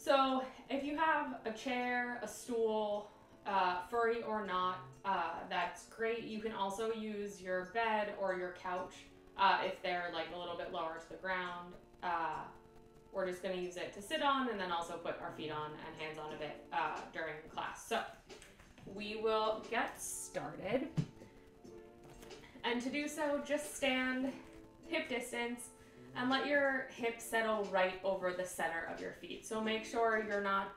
So if you have a chair, a stool, furry or not, that's great. You can also use your bed or your couch if they're like a little bit lower to the ground. We're just going to use it to sit on and then also put our feet on and hands on a bit during class. So we will get started. And to do so, just stand hip distance and let your hips settle right over the center of your feet. So make sure you're not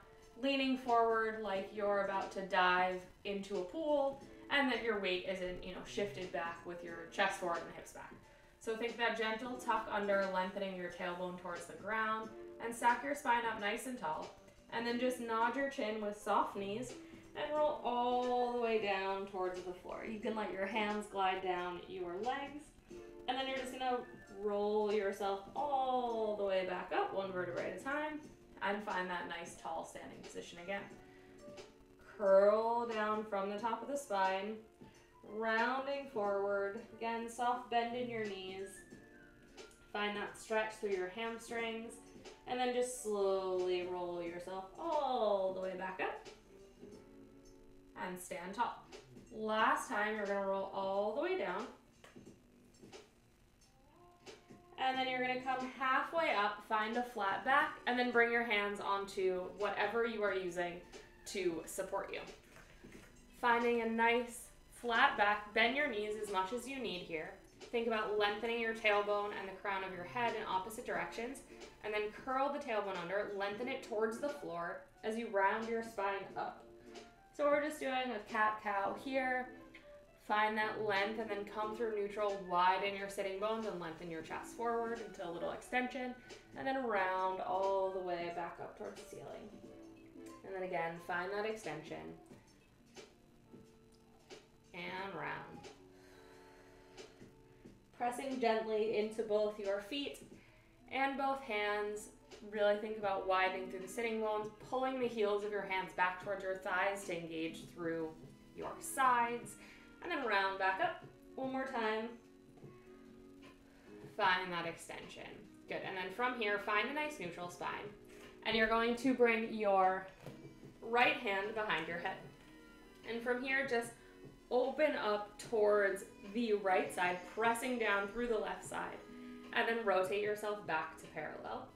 leaning forward like you're about to dive into a pool and that your weight isn't, shifted back with your chest forward and hips back. So think that gentle tuck under, lengthening your tailbone towards the ground, and stack your spine up nice and tall. And then just nod your chin with soft knees and roll all the way down towards the floor. You can let your hands glide down your legs, and then you're just gonna roll yourself all the way back up, one vertebrae at a time, and find that nice tall standing position again. Curl down from the top of the spine, rounding forward. Again, soft bend in your knees. Find that stretch through your hamstrings, and then just slowly roll yourself all the way back up and stand tall. Last time, you're gonna roll all the way down, and then you're gonna come halfway up, find a flat back, and then bring your hands onto whatever you are using to support you. Finding a nice flat back, bend your knees as much as you need here. Think about lengthening your tailbone and the crown of your head in opposite directions, and then curl the tailbone under, lengthen it towards the floor as you round your spine up. So we're just doing a cat-cow here. Find that length and then come through neutral, widen your sitting bones and lengthen your chest forward into a little extension, and then round all the way back up towards the ceiling. And then again, find that extension and round. Pressing gently into both your feet and both hands. Really think about widening through the sitting bones, pulling the heels of your hands back towards your thighs to engage through your sides, and then round back up. One more time. Find that extension. Good. And then from here, find a nice neutral spine. And you're going to bring your right hand behind your head. And from here, just open up towards the right side, pressing down through the left side. And then rotate yourself back to parallel.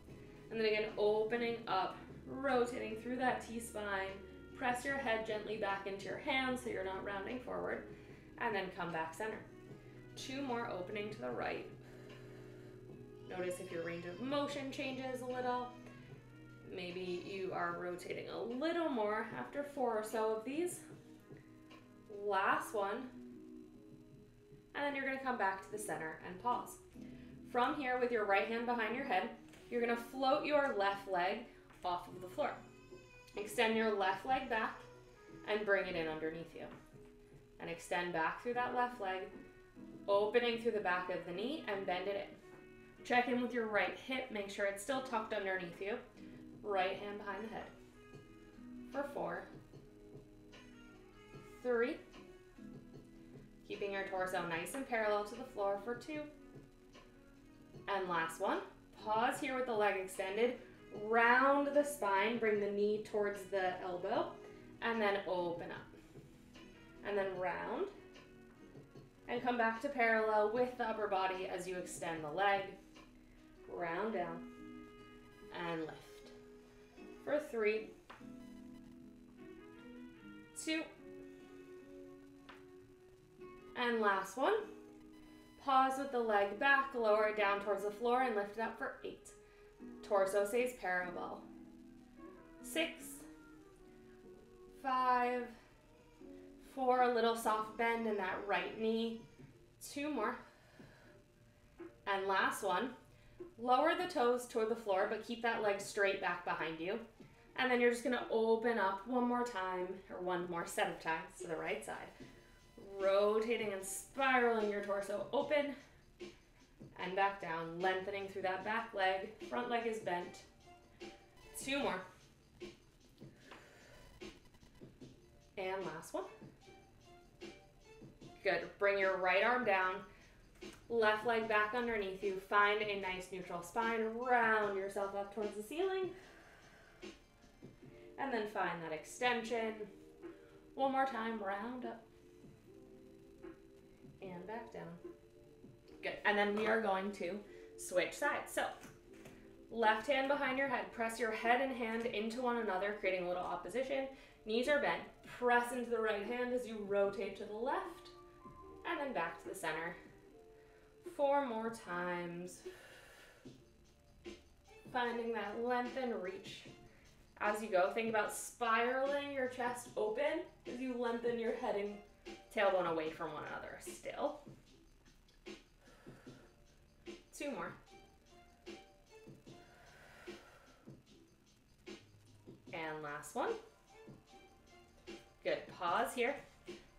And then again, opening up, rotating through that T-spine. Press your head gently back into your hands so you're not rounding forward. And then come back center. 2 more, opening to the right. Notice if your range of motion changes a little. Maybe you are rotating a little more after 4 or so of these. Last one. And then you're going to come back to the center and pause. From here, with your right hand behind your head, you're going to float your left leg off of the floor. Extend your left leg back and bring it in underneath you. And extend back through that left leg, opening through the back of the knee and bend it in. Check in with your right hip, make sure it's still tucked underneath you. Right hand behind the head. For 4, 3, keeping your torso nice and parallel to the floor for 2. And last one. Pause here with the leg extended. Round the spine, bring the knee towards the elbow, and then open up. And then round. And come back to parallel with the upper body as you extend the leg. Round down. And lift. For 3, 2, and last one. Pause with the leg back, lower it down towards the floor and lift it up for 8. Torso stays parallel. 6, 5, 4, a little soft bend in that right knee. 2 more. And last one. Lower the toes toward the floor, but keep that leg straight back behind you. And then you're just going to open up one more time, or one more set of times to the right side. Rotating and spiraling your torso open and back down, lengthening through that back leg. Front leg is bent. 2 more. And last one. Good. Bring your right arm down. Left leg back underneath you. Find a nice neutral spine. Round yourself up towards the ceiling. And then find that extension. One more time, round up. And back down. Good. And then we are going to switch sides. So left hand behind your head. Press your head and hand into one another, creating a little opposition. Knees are bent. Press into the right hand as you rotate to the left. And then back to the center. 4 more times. Finding that length and reach. As you go, think about spiraling your chest open as you lengthen your head and tailbone away from one another. Still. 2 more. And last one. Good. Pause here.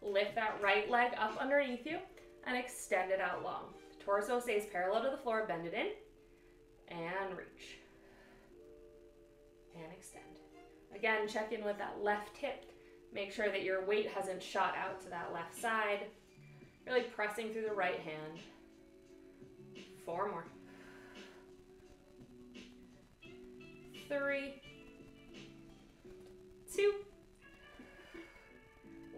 Lift that right leg up underneath you and extend it out long. Torso stays parallel to the floor. Bend it in and reach. And extend. Again, check in with that left hip. Make sure that your weight hasn't shot out to that left side. Really pressing through the right hand. 4 more. 3. 2.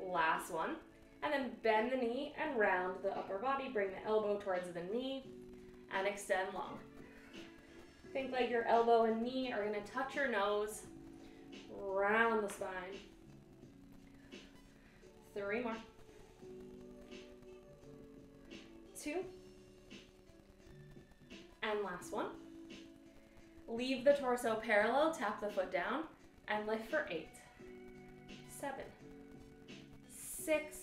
Last one. And then bend the knee and round the upper body. Bring the elbow towards the knee and extend long. Think like your elbow and knee are going to touch your nose. Round the spine. 3 more. 2. And last one. Leave the torso parallel, tap the foot down, and lift for 8, 7, 6,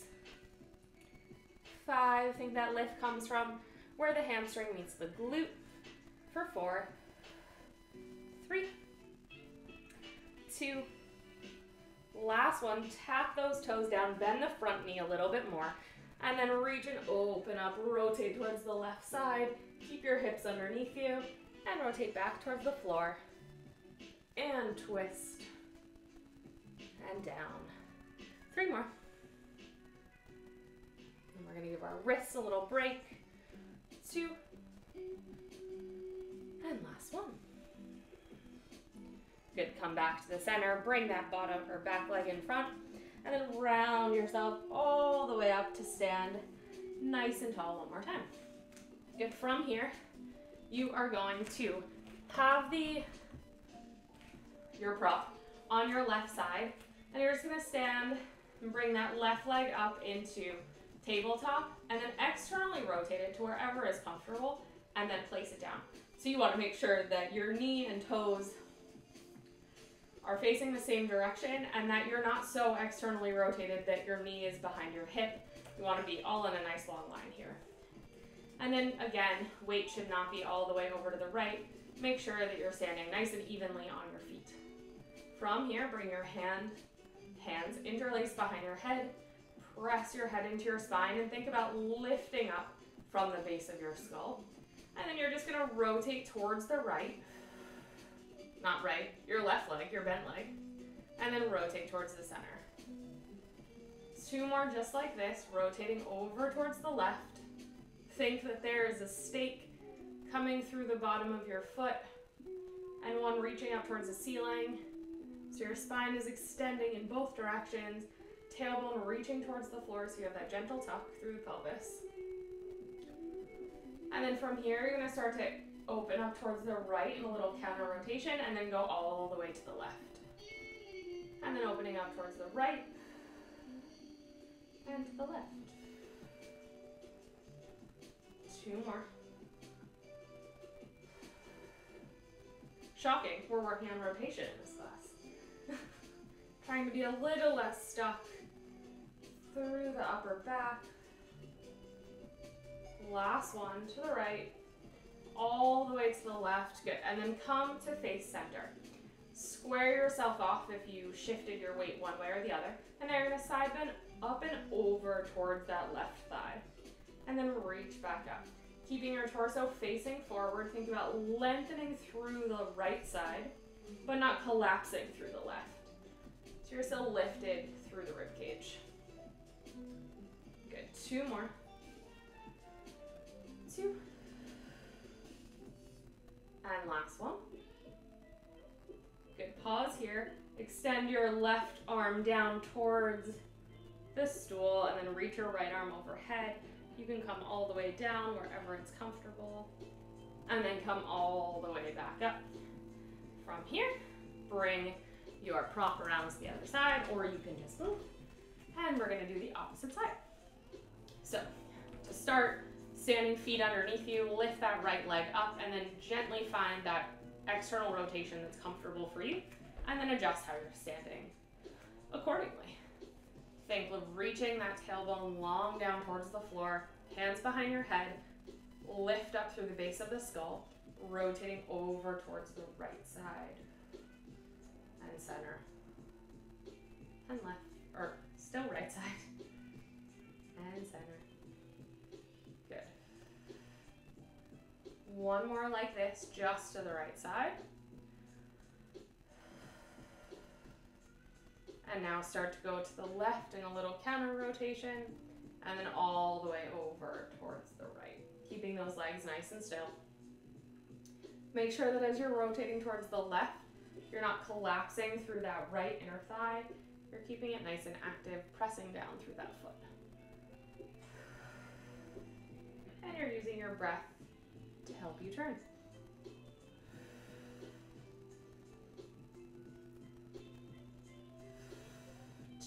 5. Think that lift comes from where the hamstring meets the glute. For 4, 3, 2. Last one, tap those toes down, bend the front knee a little bit more, and then reach and open up, rotate towards the left side, keep your hips underneath you, and rotate back towards the floor, and twist, and down. 3 more. And we're gonna give our wrists a little break. 2, and last one. Good, come back to the center, bring that bottom or back leg in front, and then round yourself all the way up to stand nice and tall one more time. Good, from here, you are going to have your prop on your left side, and you're just gonna stand and bring that left leg up into tabletop, and then externally rotate it to wherever is comfortable, and then place it down. So you wanna make sure that your knee and toes are facing the same direction and that you're not so externally rotated that your knee is behind your hip. You want to be all in a nice long line here. And then again, weight should not be all the way over to the right. Make sure that you're standing nice and evenly on your feet. From here, bring your hands interlaced behind your head. Press your head into your spine and think about lifting up from the base of your skull. And then you're just going to rotate towards the right. Not right, your left leg, your bent leg, and then rotate towards the center. 2 more just like this, rotating over towards the left. Think that there is a stake coming through the bottom of your foot and one reaching up towards the ceiling. So your spine is extending in both directions, tailbone reaching towards the floor so you have that gentle tuck through the pelvis. And then from here, you're gonna start to open up towards the right in a little counter rotation and then go all the way to the left. And then opening up towards the right and to the left. 2 more. Shocking, we're working on rotation in this class. Trying to be a little less stuck through the upper back. Last one to the right. All the way to the left, good. And then come to face center. Square yourself off if you shifted your weight one way or the other. And then you're gonna side bend up and over towards that left thigh. And then reach back up. Keeping your torso facing forward, think about lengthening through the right side, but not collapsing through the left. So you're still lifted through the rib cage. Good, 2 more. 2. And last one. Good, pause here, extend your left arm down towards the stool, and then reach your right arm overhead. You can come all the way down wherever it's comfortable, and then come all the way back up. From here, bring your prop around to the other side, or you can just move, and we're gonna do the opposite side. So, to start, standing feet underneath you, lift that right leg up, and then gently find that external rotation that's comfortable for you, and then adjust how you're standing accordingly. Think of reaching that tailbone long down towards the floor, hands behind your head, lift up through the base of the skull, rotating over towards the right side, and center, and left, or still right side, and center. Good. One more like this, just to the right side. And now start to go to the left in a little counter rotation, and then all the way over towards the right. Keeping those legs nice and still. Make sure that as you're rotating towards the left, you're not collapsing through that right inner thigh. You're keeping it nice and active, pressing down through that foot. And you're using your breath to help you turn.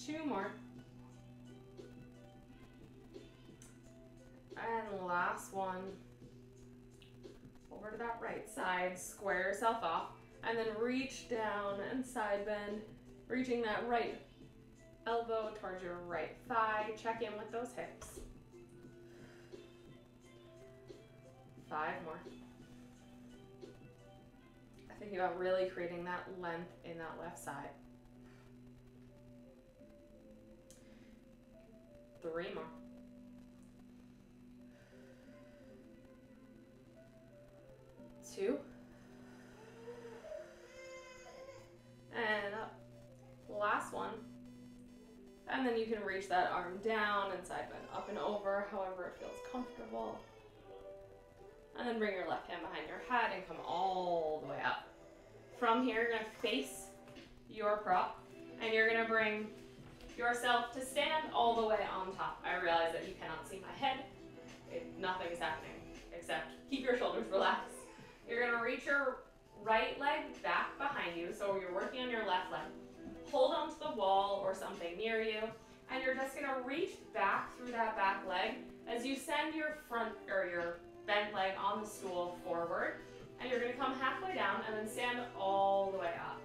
Two more. And last one. Over to that right side, square yourself off, and then reach down and side bend, reaching that right elbow towards your right thigh. Check in with those hips. 5 more. Think about really creating that length in that left side. 3 more. 2. And up. Last one. And then you can reach that arm down and side bend up and over, however it feels comfortable. And then bring your left hand behind your head and come all the way up. From here, you're gonna face your prop, and you're gonna bring yourself to stand all the way on top. I realize that you cannot see my head. Nothing is happening, except keep your shoulders relaxed. You're gonna reach your right leg back behind you, so you're working on your left leg. Hold onto the wall or something near you, and you're just gonna reach back through that back leg as you send your front or your bent leg on the stool forward, and you're gonna come halfway down and then stand all the way up.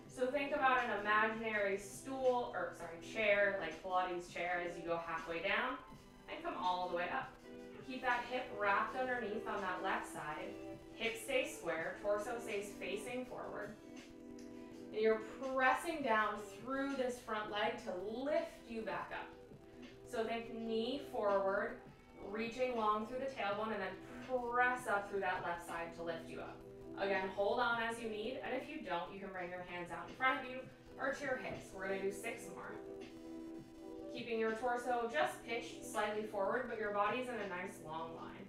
So think about an imaginary chair, like Pilates chair, as you go halfway down and come all the way up. Keep that hip wrapped underneath on that left side. Hips stay square, torso stays facing forward. And you're pressing down through this front leg to lift you back up. So think knee forward, reaching long through the tailbone, and then press up through that left side to lift you up. Again, hold on as you need, and if you don't, you can bring your hands out in front of you or to your hips. We're gonna do 6 more. Keeping your torso just pitched slightly forward, but your body's in a nice long line.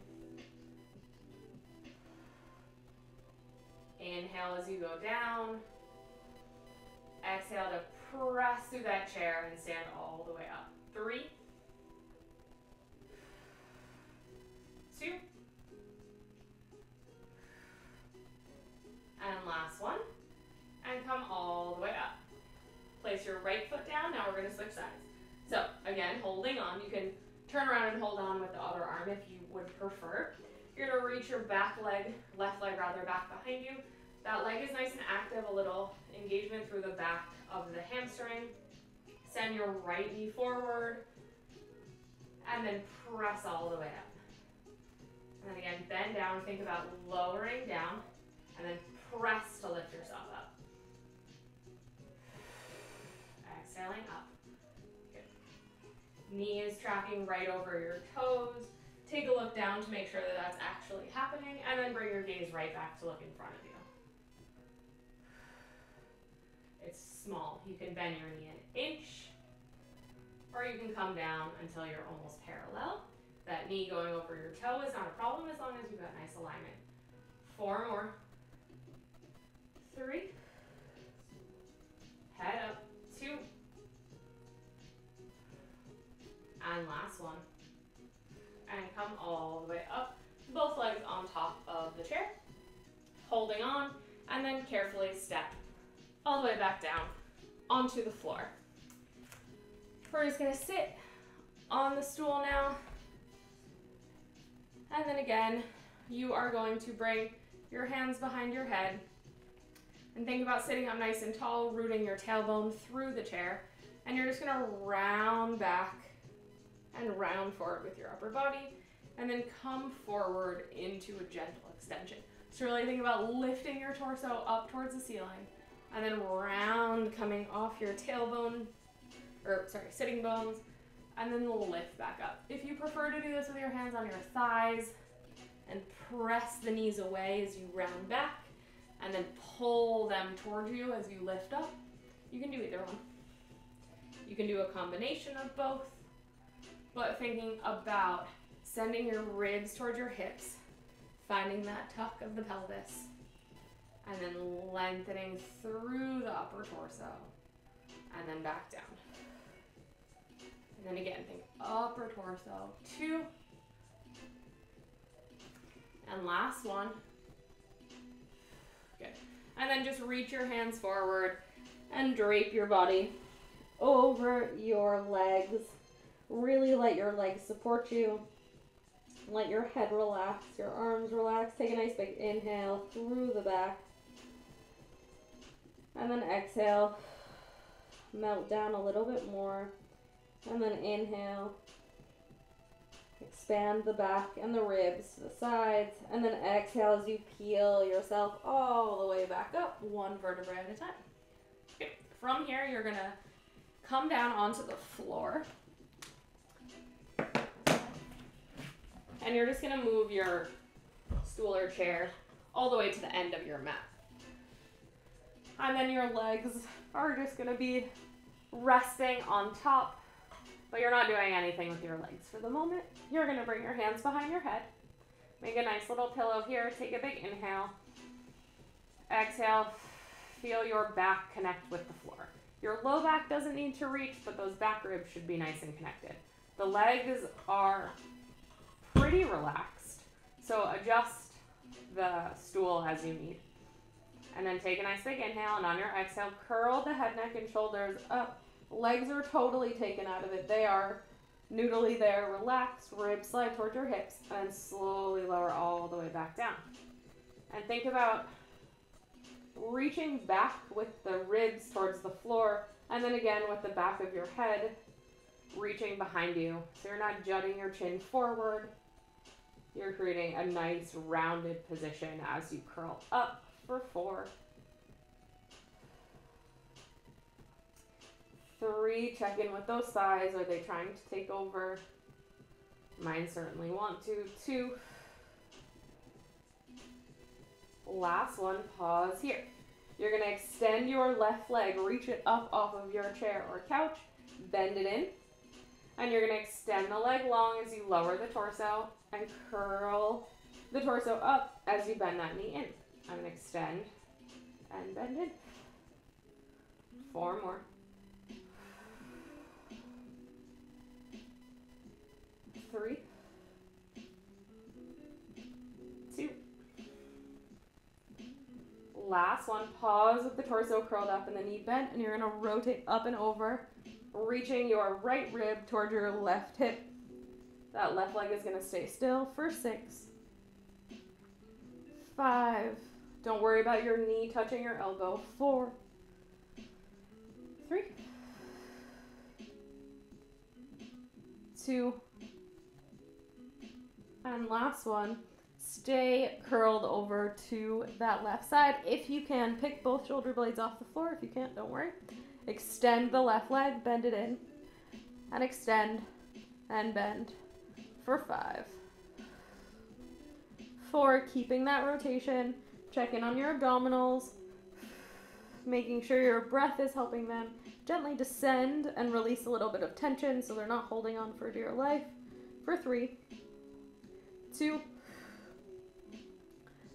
Inhale as you go down. Exhale to press through that chair and stand all the way up. 3, 2, and last one, and come all the way up. Place your right foot down. Now we're going to switch sides. So again, holding on. You can turn around and hold on with the other arm if you would prefer. You're going to reach your left leg back behind you. That leg is nice and active, a little engagement through the back of the hamstring. Send your right knee forward, and then press all the way up. And then again, bend down, think about lowering down, and then press to lift yourself up. Exhaling up. Good. Knee is tracking right over your toes. Take a look down to make sure that that's actually happening, and then bring your gaze right back to look in front of you. It's small. You can bend your knee an inch, or you can come down until you're almost parallel. That knee going over your toe is not a problem as long as you've got nice alignment. 4 more. 3, one. And come all the way up, both legs on top of the chair, holding on, and then carefully step all the way back down onto the floor. We're just gonna sit on the stool now. And then again, you are going to bring your hands behind your head and think about sitting up nice and tall, rooting your tailbone through the chair. And you're just gonna round back and round forward with your upper body, and then come forward into a gentle extension. So really think about lifting your torso up towards the ceiling, and then round coming off your tailbone, sitting bones, and then lift back up. If you prefer to do this with your hands on your thighs and press the knees away as you round back, and then pull them towards you as you lift up, you can do either one. You can do a combination of both, but thinking about sending your ribs towards your hips, finding that tuck of the pelvis, and then lengthening through the upper torso, and then back down. And then again, think upper torso, 2, and last one. Good. And then just reach your hands forward and drape your body over your legs. Really let your legs support you. Let your head relax, your arms relax. Take a nice big inhale through the back. And then exhale, melt down a little bit more. And then inhale, expand the back and the ribs to the sides. And then exhale as you peel yourself all the way back up, one vertebra at a time. Okay. From here, you're gonna come down onto the floor. And you're just gonna move your stool or chair all the way to the end of your mat. And then your legs are just gonna be resting on top, but you're not doing anything with your legs for the moment. You're gonna bring your hands behind your head. Make a nice little pillow here. Take a big inhale. Exhale, feel your back connect with the floor. Your low back doesn't need to reach, but those back ribs should be nice and connected. The legs are pretty relaxed, so adjust the stool as you need. And then take a nice big inhale, and on your exhale, curl the head, neck, and shoulders up. Legs are totally taken out of it. They are noodly there, relaxed, ribs slide towards your hips, and slowly lower all the way back down. And think about reaching back with the ribs towards the floor, and then again with the back of your head reaching behind you. So you're not jutting your chin forward. You're creating a nice rounded position as you curl up for 4, 3, check in with those thighs. Are they trying to take over? Mine certainly want to. 2. Last one, pause here. You're gonna extend your left leg, reach it up off of your chair or couch, bend it in, and you're gonna extend the leg long as you lower the torso and curl the torso up as you bend that knee in. I'm gonna extend and bend in. 4 more. 3, 2. Last one, pause with the torso curled up and the knee bent, and you're gonna rotate up and over, reaching your right rib toward your left hip. That left leg is gonna stay still for 6, 5. Don't worry about your knee touching your elbow. 4, 3, 2, and last one. Stay curled over to that left side. If you can, pick both shoulder blades off the floor. If you can't, don't worry. Extend the left leg, bend it in, and extend and bend for 5, 4, keeping that rotation. Check in on your abdominals, making sure your breath is helping them gently descend and release a little bit of tension so they're not holding on for dear life. For 3, 2,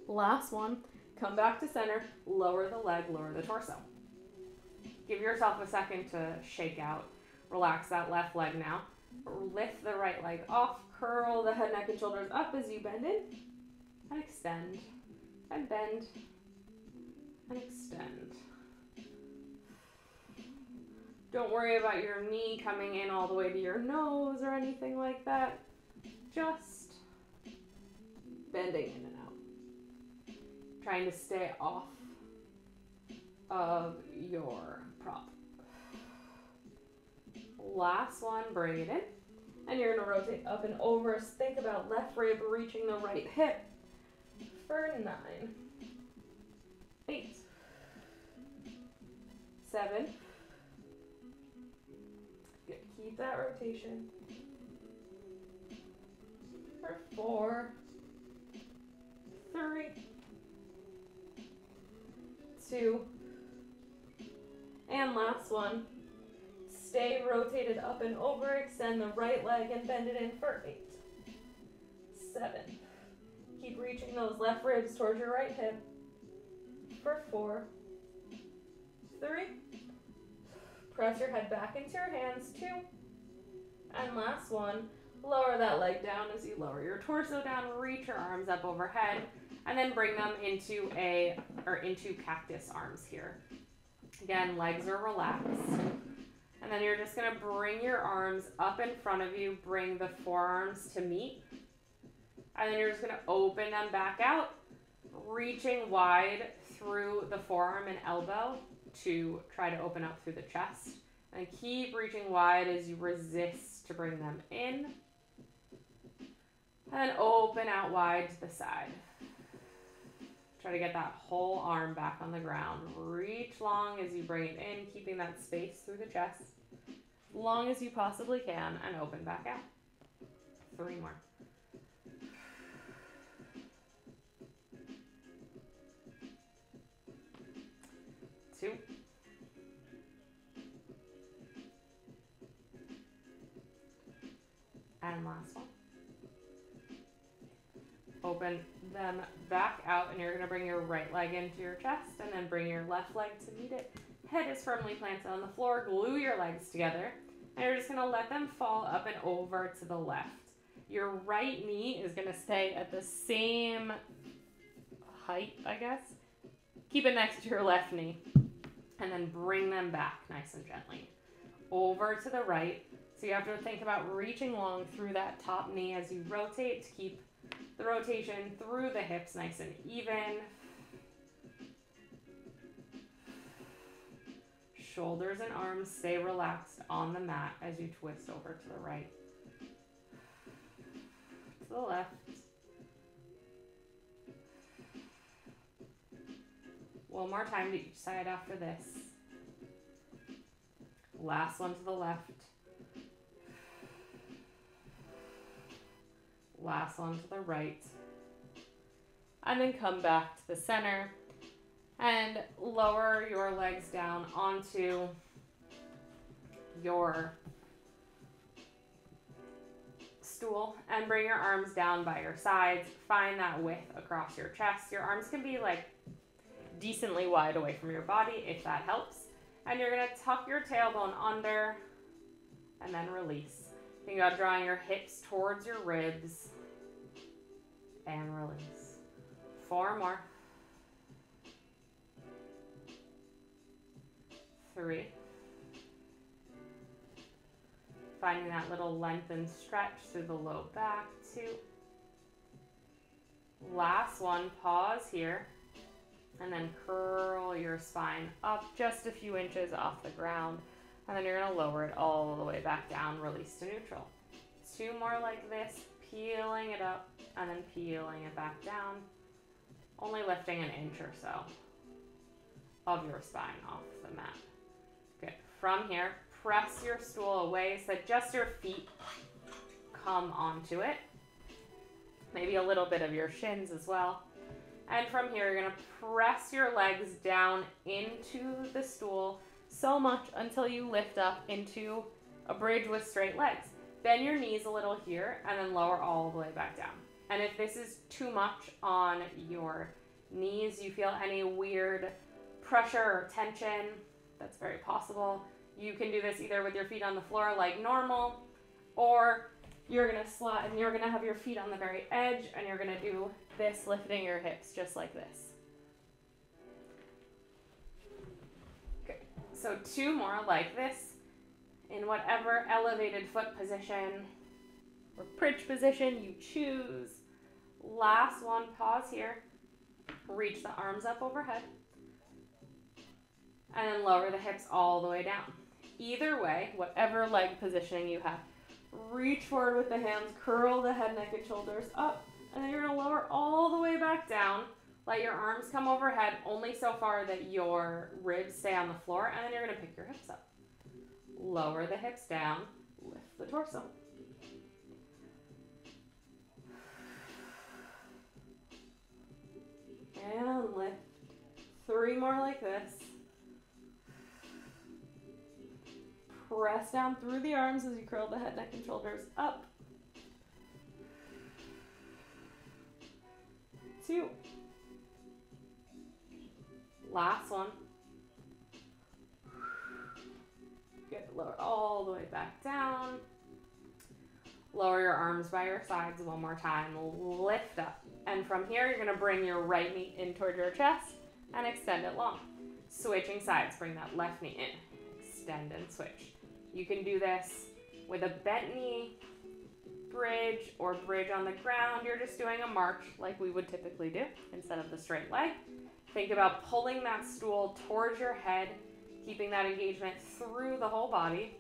last one. Come back to center, lower the leg, lower the torso. Give yourself a second to shake out. Relax that left leg now. Lift the right leg off, curl the head, neck, and shoulders up as you bend in, and extend, and bend, and extend. Don't worry about your knee coming in all the way to your nose or anything like that. Just bending in and out. Trying to stay off of your prop. Last one, bring it in. And you're going to rotate up and over. Think about left rib reaching the right hip for 9, 8, 7. Good. Keep that rotation. For 4, 3, 2, and last one. Stay rotated up and over, extend the right leg and bend it in for 8, 7. Keep reaching those left ribs towards your right hip for 4, 3. Press your head back into your hands, 2. And last one, lower that leg down as you lower your torso down, reach your arms up overhead, and then bring them into cactus arms here. Again, legs are relaxed. And then you're just going to bring your arms up in front of you, bring the forearms to meet. And then you're just going to open them back out, reaching wide through the forearm and elbow to try to open up through the chest. And keep reaching wide as you resist to bring them in. And then open out wide to the side. Try to get that whole arm back on the ground. Reach long as you bring it in, keeping that space through the chest. As long as you possibly can, and open back out. 3 more. Two. And last one. Open them back out, and you're going to bring your right leg into your chest and then bring your left leg to meet it. Head is firmly planted on the floor. Glue your legs together, and you're just going to let them fall up and over to the left. Your right knee is going to stay at the same height, I guess. Keep it next to your left knee, and then bring them back nice and gently over to the right. So you have to think about reaching long through that top knee as you rotate to keep the rotation through the hips nice and even. Shoulders and arms stay relaxed on the mat as you twist over to the right. To the left. One more time to each side after this. Last one to the left. Last one to the right. And then come back to the center and lower your legs down onto your stool and bring your arms down by your sides. Find that width across your chest. Your arms can be like decently wide away from your body if that helps. And you're going to tuck your tailbone under and then release. Think about drawing your hips towards your ribs and release. 4 more. 3. Finding that little lengthened stretch through the low back. 2. Last one, pause here. And then curl your spine up just a few inches off the ground. And then you're going to lower it all the way back down, release to neutral. 2 more like this, peeling it up and then peeling it back down. Only lifting an inch or so of your spine off the mat. Good. From here, press your stool away so that just your feet come onto it. Maybe a little bit of your shins as well. And from here, you're going to press your legs down into the stool so much until you lift up into a bridge with straight legs. Bend your knees a little here and then lower all the way back down. And if this is too much on your knees, you feel any weird pressure or tension, that's very possible. You can do this either with your feet on the floor like normal, Or you're gonna slide and you're gonna have your feet on the very edge and you're gonna do this, lifting your hips just like this. Okay, so 2 more like this in whatever elevated foot position or bridge position you choose. Last one, pause here. Reach the arms up overhead. And then lower the hips all the way down. Either way, whatever leg positioning you have, reach forward with the hands, curl the head, neck, and shoulders up, and then you're going to lower all the way back down. Let your arms come overhead only so far that your ribs stay on the floor, and then you're going to pick your hips up. Lower the hips down, lift the torso. And lift. 3 more like this. Press down through the arms as you curl the head, neck, and shoulders up. 2. Last one. Good. Lower all the way back down. Lower your arms by your sides one more time. Lift up. And from here, you're going to bring your right knee in toward your chest and extend it long. Switching sides. Bring that left knee in. Extend and switch. You can do this with a bent knee, bridge, or bridge on the ground. You're just doing a march like we would typically do instead of the straight leg. Think about pulling that stool towards your head, keeping that engagement through the whole body.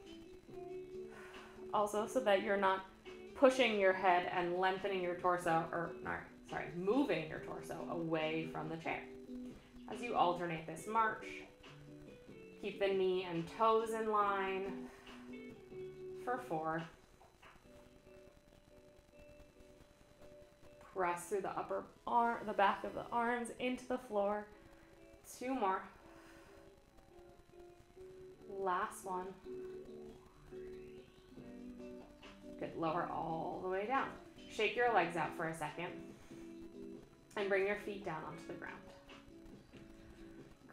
Also, so that you're not pushing your head and lengthening your torso, moving your torso away from the chair. As you alternate this march, keep the knee and toes in line for 4. Press through the the back of the arms into the floor. 2 more. Last one. Good. Lower all the way down. Shake your legs out for a second and bring your feet down onto the ground.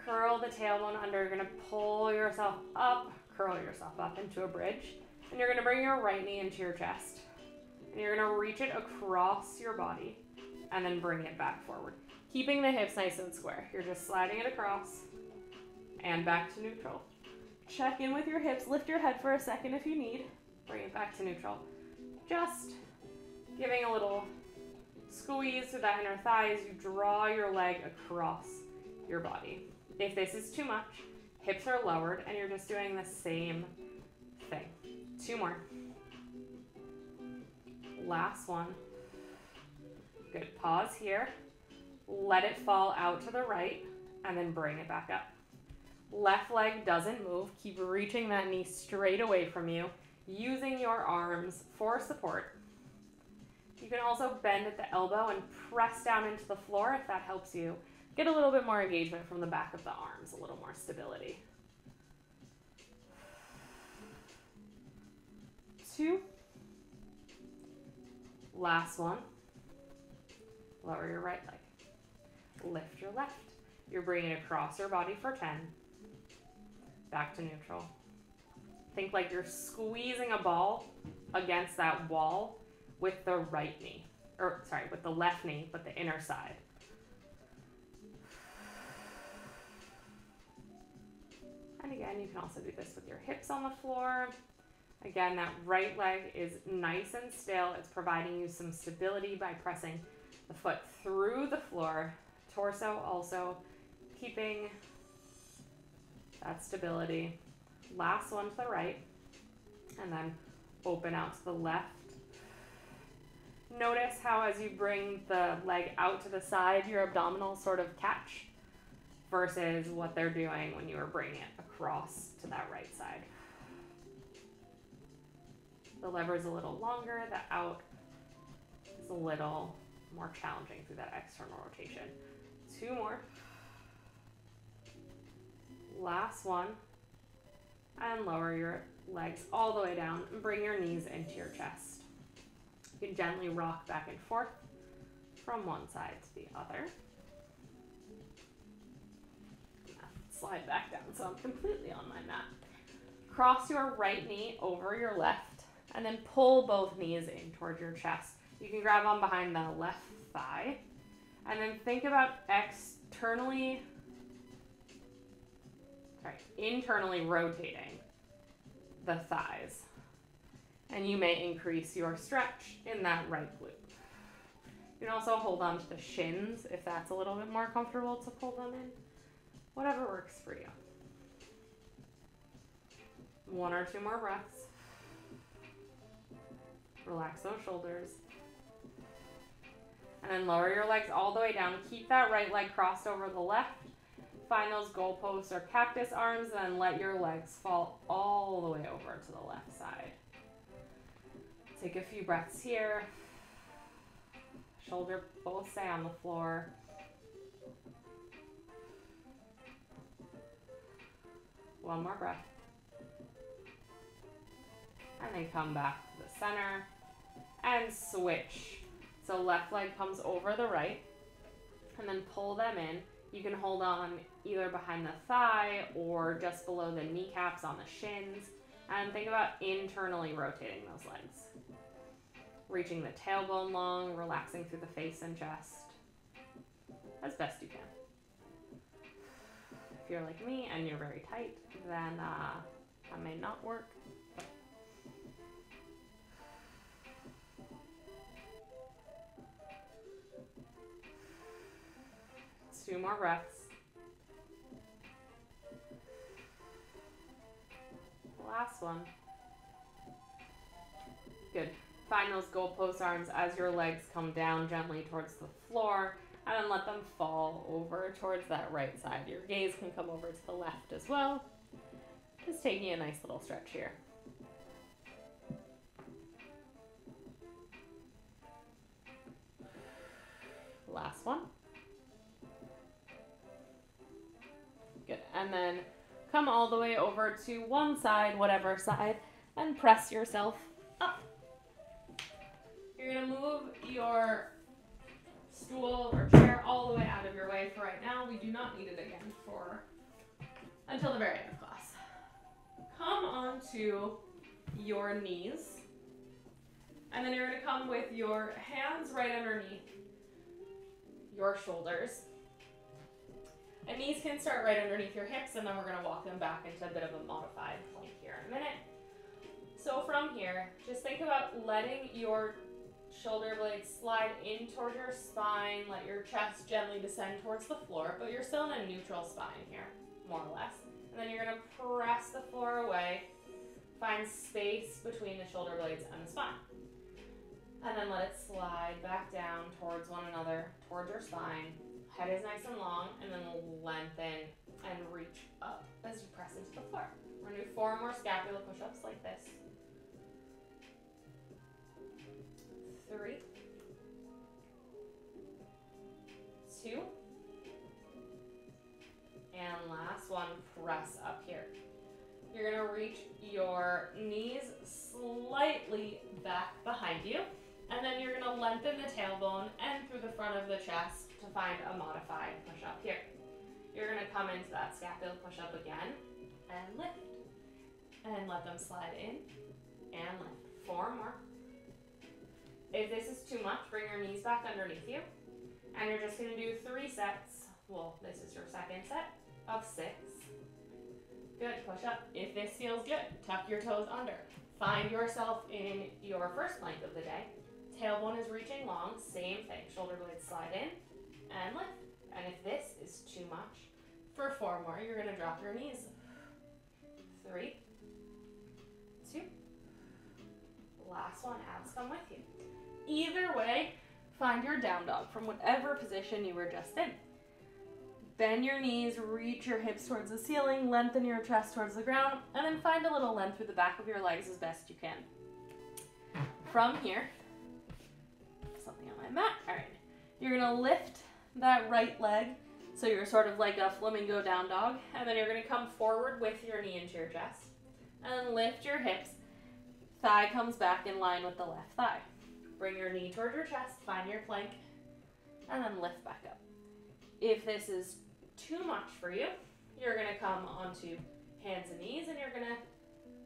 Curl the tailbone under. You're going to pull yourself up, curl yourself up into a bridge. And you're going to bring your right knee into your chest. And you're going to reach it across your body and then bring it back forward. Keeping the hips nice and square. You're just sliding it across and back to neutral. Check in with your hips. Lift your head for a second if you need. Bring it back to neutral. Just giving a little squeeze through that inner thigh as you draw your leg across your body. If this is too much, hips are lowered and you're just doing the same thing. 2 more. Last one. Good. Pause here. Let it fall out to the right and then bring it back up. Left leg doesn't move. Keep reaching that knee straight away from you, using your arms for support. You can also bend at the elbow and press down into the floor if that helps you get a little bit more engagement from the back of the arms, a little more stability. 2. Last one. Lower your right leg. Lift your left. You're bringing it across your body for 10. Back to neutral. Think like you're squeezing a ball against that wall with the right knee. With the left knee, but the inner side. And again, you can also do this with your hips on the floor. Again, that right leg is nice and still. It's providing you some stability by pressing the foot through the floor. Torso also keeping that stability. Last one to the right. And then open out to the left. Notice how as you bring the leg out to the side, your abdominals sort of catch versus what they're doing when you are bringing it across to that right side. The lever is a little longer, the out is a little more challenging through that external rotation. 2 more. Last one. And lower your legs all the way down and bring your knees into your chest. You can gently rock back and forth from one side to the other. Slide back down so I'm completely on my mat. Cross your right knee over your left And then pull both knees in towards your chest. You can grab on behind the left thigh. And then think about internally rotating the thighs. And you may increase your stretch in that right glute. You can also hold on to the shins if that's a little bit more comfortable to pull them in. Whatever works for you. 1 or 2 more breaths. Relax those shoulders. And then lower your legs all the way down. Keep that right leg crossed over the left. Find those goalposts or cactus arms, and then let your legs fall all the way over to the left side. Take a few breaths here. Shoulder both stay on the floor. One more breath. And then come back to the center and switch. So left leg comes over the right and then pull them in. You can hold on either behind the thigh or just below the kneecaps on the shins. And think about internally rotating those legs. Reaching the tailbone long, relaxing through the face and chest as best you can. If you're like me and you're very tight, then that may not work. 2 more breaths. Last one. Good. Find those goalpost arms as your legs come down gently towards the floor, and then let them fall over towards that right side. Your gaze can come over to the left as well. Just taking a nice little stretch here. Last one. Good. And then come all the way over to one side, whatever side, and press yourself up. You're going to move your stool or chair all the way out of your way for right now. We do not need it again until the very end of class. Come onto your knees, and then you're going to come with your hands right underneath your shoulders. And knees can start right underneath your hips, and then we're going to walk them back into a bit of a modified plank here in a minute. So from here, just think about letting your shoulder blades slide in towards your spine, let your chest gently descend towards the floor, but you're still in a neutral spine here, more or less. And then you're going to press the floor away, find space between the shoulder blades and the spine. And then let it slide back down towards one another, towards your spine. Head is nice and long, and then lengthen and reach up as you press into the floor. We're going to do 4 more scapular push-ups like this. 3, 2, and last one, press up here. You're going to reach your knees slightly back behind you, and then you're going to lengthen the tailbone and through the front of the chest to find a modified push-up here. You're going to come into that scapular push-up again and lift, and let them slide in and lift. 4 more. If this is too much, bring your knees back underneath you, and you're just going to do 3 sets. Well, this is your second set of 6. Good, push up. If this feels good, tuck your toes under. Find yourself in your first plank of the day. Tailbone is reaching long, same thing. Shoulder blades slide in and lift. And if this is too much, for 4 more, you're going to drop your knees. 3, 2, last one, abs come with you. Either way, find your down dog from whatever position you were just in. Bend your knees, reach your hips towards the ceiling, lengthen your chest towards the ground, and then find a little length through the back of your legs as best you can. From here, something on my mat. All right, you're gonna lift that right leg, so you're sort of like a flamingo down dog, and then you're gonna come forward with your knee into your chest, and lift your hips. Thigh comes back in line with the left thigh. Bring your knee towards your chest, find your plank, and then lift back up. If this is too much for you, you're going to come onto hands and knees, and you're going to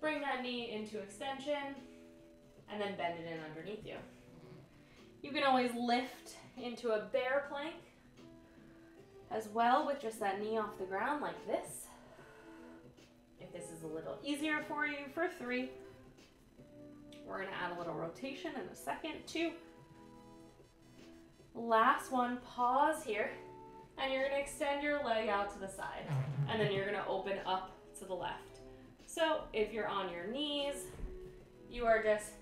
bring that knee into extension, and then bend it in underneath you. You can always lift into a bear plank as well with just that knee off the ground like this. If this is a little easier for you, for 3. We're gonna add a little rotation in a second. 2. Last one, pause here, and you're gonna extend your leg out to the side, and then you're gonna open up to the left. So if you're on your knees, you are just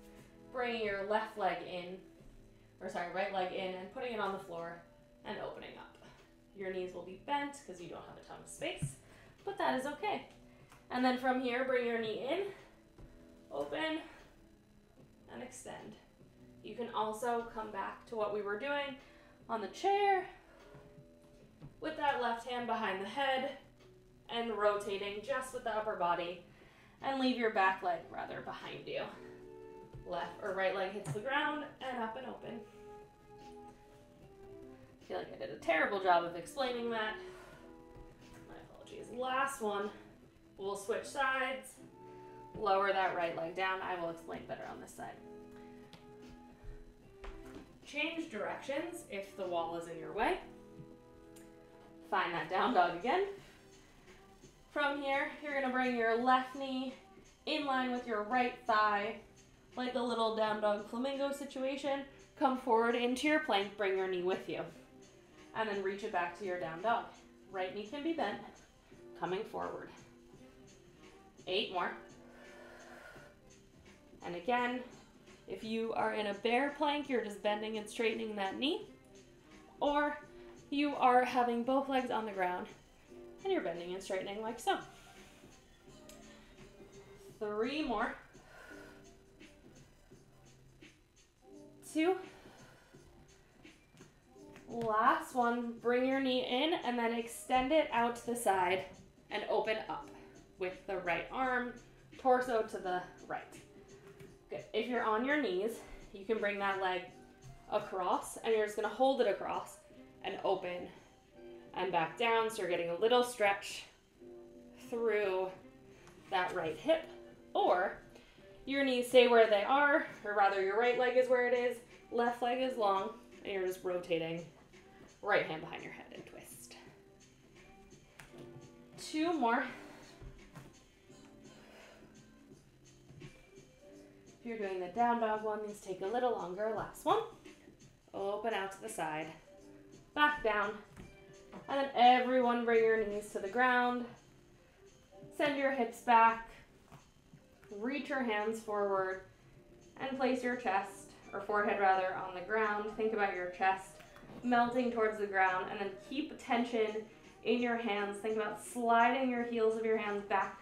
bringing your left leg in, right leg in and putting it on the floor and opening up. Your knees will be bent because you don't have a ton of space, but that is okay. And then from here, bring your knee in, open, and extend. You can also come back to what we were doing on the chair with that left hand behind the head and rotating just with the upper body, and leave your back leg rather behind you. Left or right leg hits the ground and up and open. I feel like I did a terrible job of explaining that. My apologies. Last one, we'll switch sides. Lower that right leg down. I will explain better on this side. Change directions if the wall is in your way. Find that down dog again. From here, you're gonna bring your left knee in line with your right thigh, like a little down dog flamingo situation. Come forward into your plank, bring your knee with you, and then reach it back to your down dog. Right knee can be bent, coming forward. 8 more. And again, if you are in a bear plank, you're just bending and straightening that knee, or you are having both legs on the ground and you're bending and straightening like so. 3 more. 2. Last one, bring your knee in and then extend it out to the side and open up with the right arm, torso to the right. Good. If you're on your knees, you can bring that leg across and you're just gonna hold it across and open and back down, so you're getting a little stretch through that right hip. Or your knees stay where they are, or rather your right leg is where it is, left leg is long, and you're just rotating right hand behind your head and twist. 2 more. If you're doing the down dog one, these take a little longer. Last one. Open out to the side, back down, and then everyone bring your knees to the ground. Send your hips back, reach your hands forward, and place your chest, or forehead rather, on the ground. Think about your chest melting towards the ground, and then keep tension in your hands. Think about sliding your heels of your hands back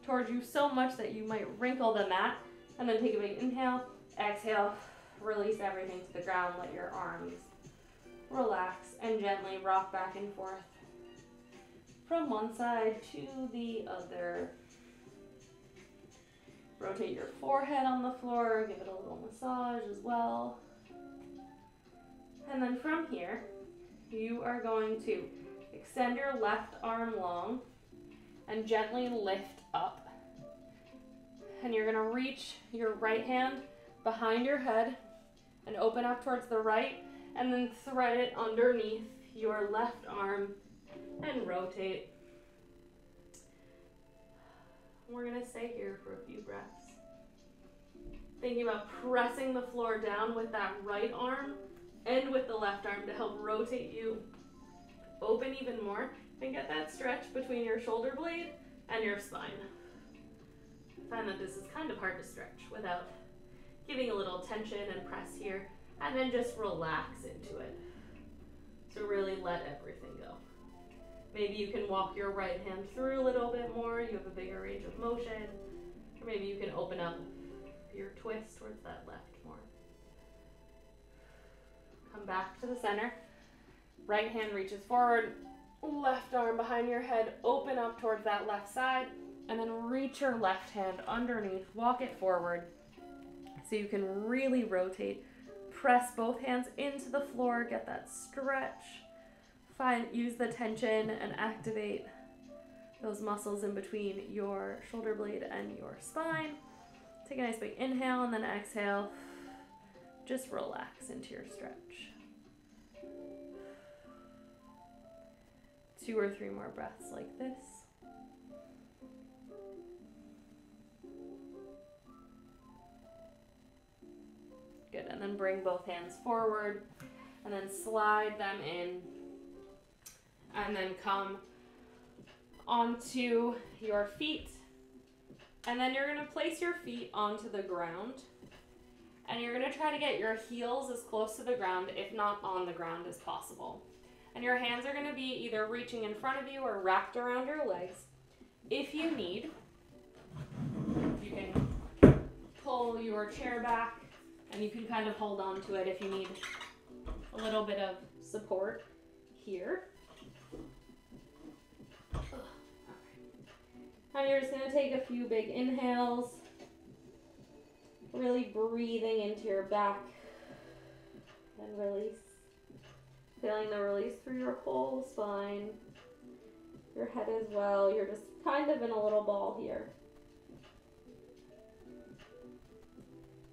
towards you so much that you might wrinkle the mat, and then take a big inhale, exhale, release everything to the ground, let your arms relax, and gently rock back and forth from one side to the other. Rotate your forehead on the floor, give it a little massage as well. And then from here, you are going to extend your left arm long and gently lift up. And you're gonna reach your right hand behind your head and open up towards the right, and then thread it underneath your left arm and rotate. We're gonna stay here for a few breaths. Thinking about pressing the floor down with that right arm and with the left arm to help rotate you open even more and get that stretch between your shoulder blade and your spine. I find that this is kind of hard to stretch without giving a little tension and press here, and then just relax into it. So really let everything go. Maybe you can walk your right hand through a little bit more, you have a bigger range of motion, or maybe you can open up your twist towards that left more. Come back to the center. Right hand reaches forward, left arm behind your head, open up towards that left side, and then reach your left hand underneath, walk it forward so you can really rotate. Press both hands into the floor, get that stretch. Use the tension and activate those muscles in between your shoulder blade and your spine Take a nice big inhale and then exhale. Just relax into your stretch. 2 or 3 more breaths like this. Good, and then bring both hands forward and then slide them in. And then come onto your feet. And then you're gonna place your feet onto the ground. And you're gonna try to get your heels as close to the ground, if not on the ground, as possible. And your hands are gonna be either reaching in front of you or wrapped around your legs. If you need, you can pull your chair back and you can kind of hold on to it if you need a little bit of support here. And you're just going to take a few big inhales, really breathing into your back and release. Feeling the release through your whole spine, your head as well. You're just kind of in a little ball here.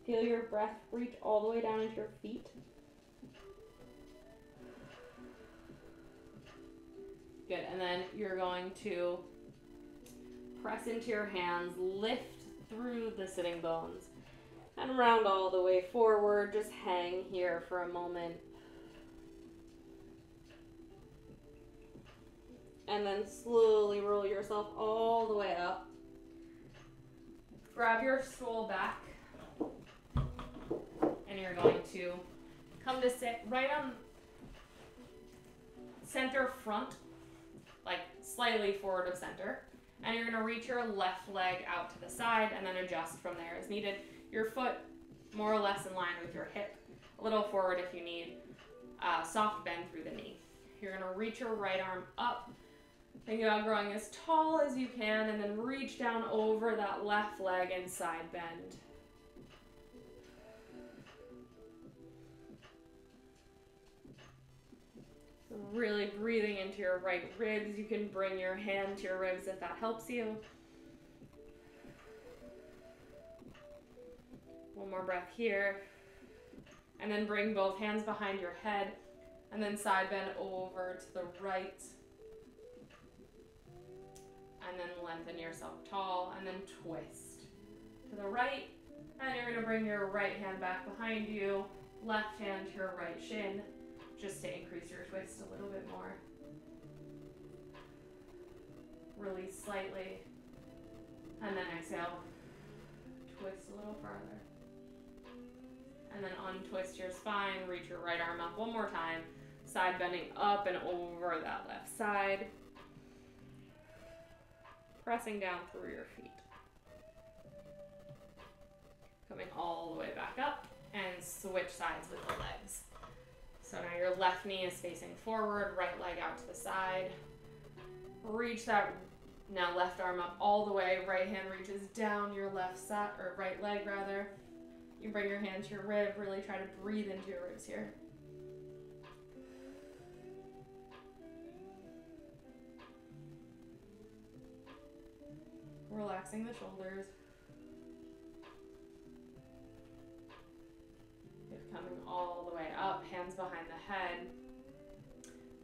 Feel your breath reach all the way down into your feet. Good, and then you're going to press into your hands, lift through the sitting bones, and round all the way forward. Just hang here for a moment. And then slowly roll yourself all the way up. Grab your stool back. And you're going to come to sit right on center front, like slightly forward of center. And you're gonna reach your left leg out to the side and then adjust from there as needed. Your foot more or less in line with your hip, a little forward if you need, soft bend through the knee. You're gonna reach your right arm up, think about growing as tall as you can, and then reach down over that left leg and side bend. Really breathing into your right ribs. You can bring your hand to your ribs if that helps you. One more breath here. And then bring both hands behind your head and then side bend over to the right. And then lengthen yourself tall and then twist to the right. And you're going to bring your right hand back behind you, left hand to your right shin, just to increase your twist a little bit more. Release slightly, and then exhale, twist a little farther. And then untwist your spine, reach your right arm up one more time, side bending up and over that left side. Pressing down through your feet. Coming all the way back up and switch sides with the legs. So now your left knee is facing forward, right leg out to the side. Reach that now left arm up all the way, right hand reaches down your left side, or right leg rather. You bring your hand to your rib, really try to breathe into your ribs here. Relaxing the shoulders. Coming all the way up, hands behind the head.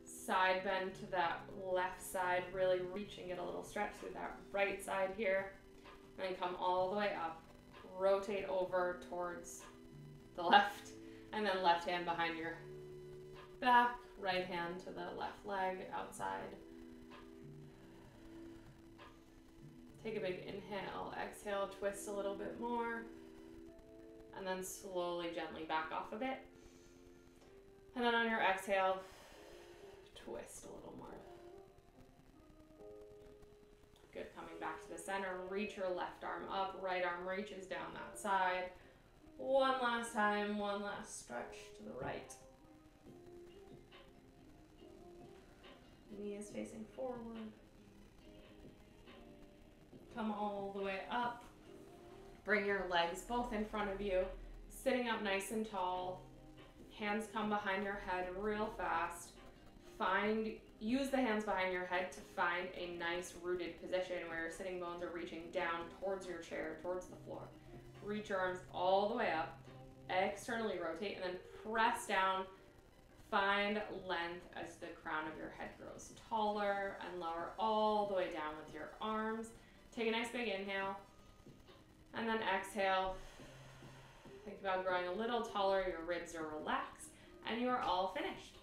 Side bend to that left side, really reaching, get a little stretch through that right side here. And then come all the way up. Rotate over towards the left, and then left hand behind your back, right hand to the left leg outside. Take a big inhale, exhale, twist a little bit more. And then slowly, gently back off a bit. And then on your exhale, twist a little more. Good, coming back to the center, reach your left arm up, right arm reaches down that side. One last time, one last stretch to the right. Knee is facing forward. Come all the way up. Bring your legs both in front of you, sitting up nice and tall. Hands come behind your head real fast. Use the hands behind your head to find a nice rooted position where your sitting bones are reaching down towards towards your chair, towards the floor. Reach your arms all the way up, externally rotate, and then press down. Find length as the crown of your head grows taller and lower all the way down with your arms. Take a nice big inhale, and then exhale. Think about growing a little taller, your ribs are relaxed, and you are all finished.